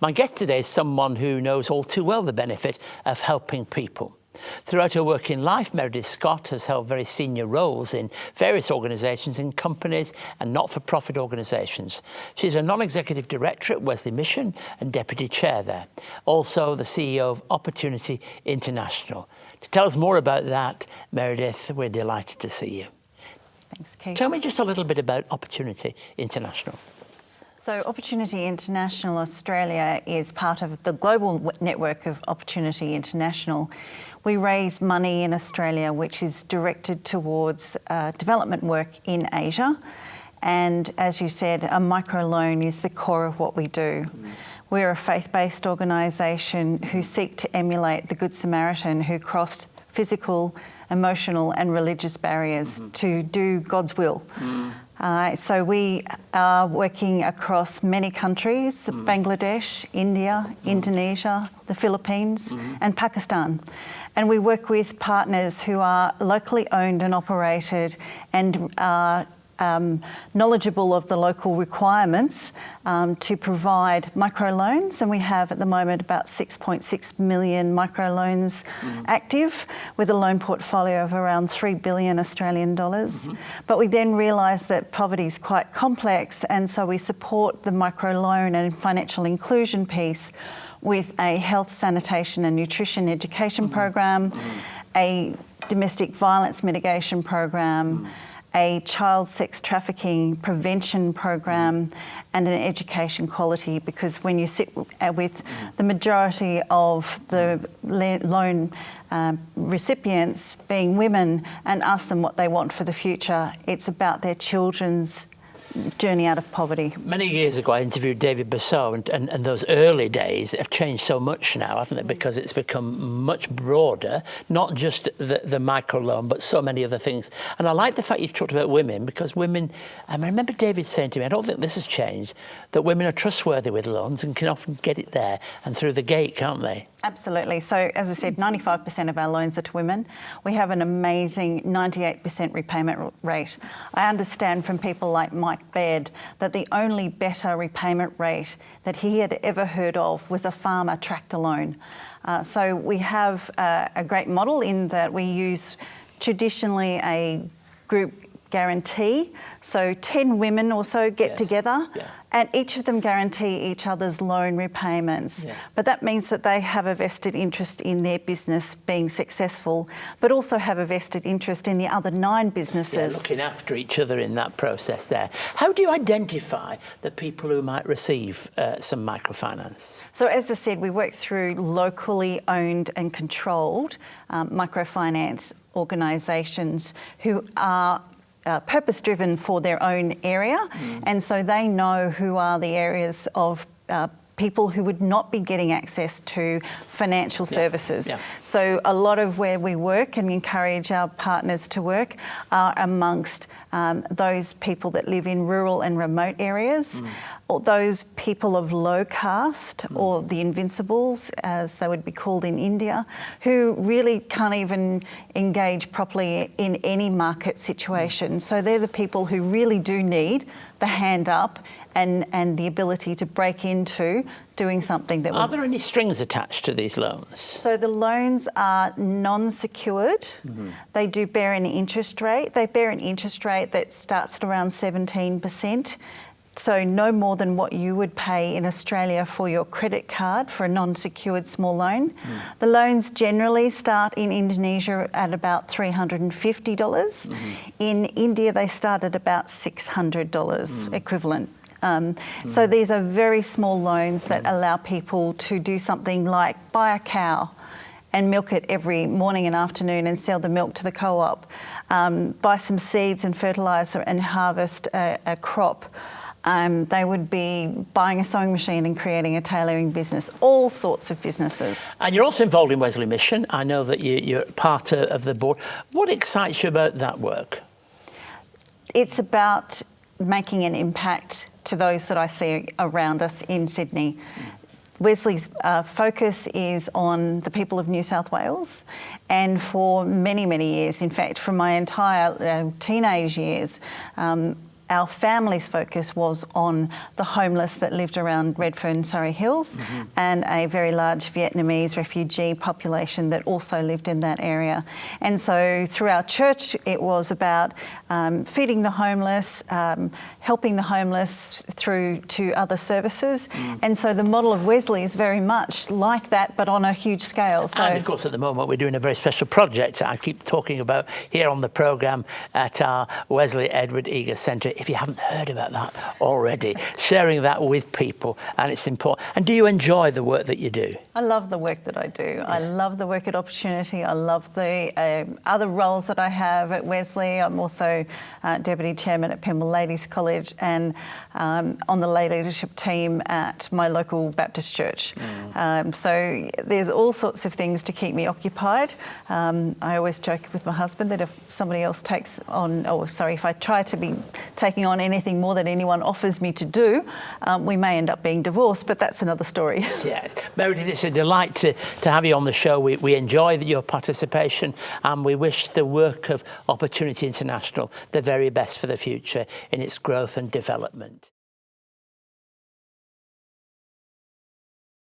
My guest today is someone who knows all too well the benefit of helping people. Throughout her working life, Meredith Scott has held very senior roles in various organisations and companies and not-for-profit organisations. She's a non-executive director at Wesley Mission and deputy chair there. Also the CEO of Opportunity International. To tell us more about that, Meredith, we're delighted to see you. Thanks, Keith. Tell me just a little bit about Opportunity International. So Opportunity International Australia is part of the global network of Opportunity International. We raise money in Australia which is directed towards development work in Asia. And as you said, a microloan is the core of what we do. We're a faith-based organisation who seek to emulate the Good Samaritan who crossed physical, emotional and religious barriers to do God's will. So we are working across many countries, Bangladesh, India, Indonesia, the Philippines and Pakistan. And we work with partners who are locally owned and operated and are knowledgeable of the local requirements to provide microloans, and we have at the moment about 6.6 million microloans active with a loan portfolio of around 3 billion Australian dollars. But we then realise that poverty is quite complex, and so we support the microloan and financial inclusion piece with a health, sanitation and nutrition education program, a domestic violence mitigation program, a child sex trafficking prevention program and an education quality, because when you sit with the majority of the loan recipients being women and ask them what they want for the future, it's about their children's journey out of poverty. Many years ago I interviewed David Basso, and those early days have changed so much now, haven't they? Because it's become much broader, not just the microloan, but so many other things. And I like the fact you talked about women, because women, I remember David saying to me, I don't think this has changed, that women are trustworthy with loans and can often get it there and through the gate, can't they? Absolutely. So, as I said, 95% of our loans are to women. We have an amazing 98% repayment rate. I understand from people like Mike Baird that the only better repayment rate that he had ever heard of was a farmer tractor loan. So we have a great model in that we use traditionally a group guarantee. So 10 women or so get together and each of them guarantee each other's loan repayments. But that means that they have a vested interest in their business being successful, but also have a vested interest in the other 9 businesses. Looking after each other in that process there. How do you identify the people who might receive some microfinance? So as I said, we work through locally owned and controlled microfinance organisations who are purpose-driven for their own area, and so they know who are the areas of people who would not be getting access to financial services. So a lot of where we work and encourage our partners to work are amongst those people that live in rural and remote areas, or those people of low caste, or the invincibles, as they would be called in India, who really can't even engage properly in any market situation. So they're the people who really do need the hand up and the ability to break into doing something that Are there any strings attached to these loans? So the loans are non-secured. They do bear an interest rate. They bear an interest rate that starts at around 17%. So no more than what you would pay in Australia for your credit card for a non-secured small loan. The loans generally start in Indonesia at about $350. In India, they start at about $600 equivalent. So these are very small loans that allow people to do something like buy a cow and milk it every morning and afternoon and sell the milk to the co-op, buy some seeds and fertilizer and harvest a crop. They would be buying a sewing machine and creating a tailoring business, all sorts of businesses. And you're also involved in Wesley Mission. I know that you're part of the board. What excites you about that work? It's about making an impact to those that I see around us in Sydney. Wesley's focus is on the people of New South Wales, and for many, many years, in fact, from my entire teenage years, our family's focus was on the homeless that lived around Redfern, Surrey Hills, and a very large Vietnamese refugee population that also lived in that area. And so through our church, it was about feeding the homeless, helping the homeless through to other services. And so the model of Wesley is very much like that, but on a huge scale. So, and of course, at the moment, we're doing a very special project I keep talking about here on the programme at our Wesley Edward Eager Centre. If you haven't heard about that already, sharing that with people, and it's important. And do you enjoy the work that you do? I love the work that I do. Yeah. I love the work at Opportunity. I love the other roles that I have at Wesley. I'm also Deputy Chairman at Pymble Ladies College and on the lay leadership team at my local Baptist church. So there's all sorts of things to keep me occupied. I always joke with my husband that if somebody else takes on, if I try to be taking on anything more than anyone offers me to do, we may end up being divorced, but that's another story. Yes. Meredith, it's a delight to have you on the show. We enjoy your participation, and we wish the work of Opportunity International the very best for the future in its growth and development.